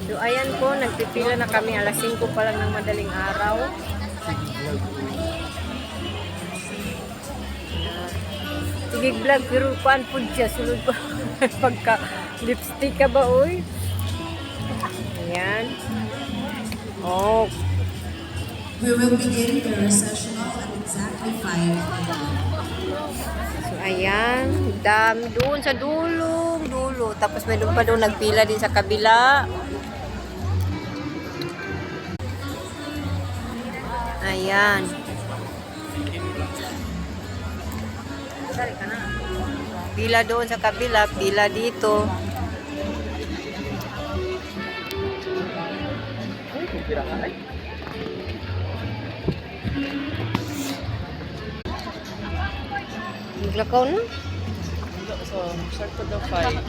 So ayan po, nagpipila na kami. Alas 5 pa lang ng madaling araw. Sige vlog, pero paan po siya. Sulod pa. Pagka lipstick ka ba, uy? Ayan. Oh. We will begin the recessional at exactly 5 p.m. So, ayan. Dami doon sa dulo. Tapos may doon pa doon nagpila din sa kabila. Ayan. Pila doon sa kabila, pila dito. Naglakaw na? So, start to the 5.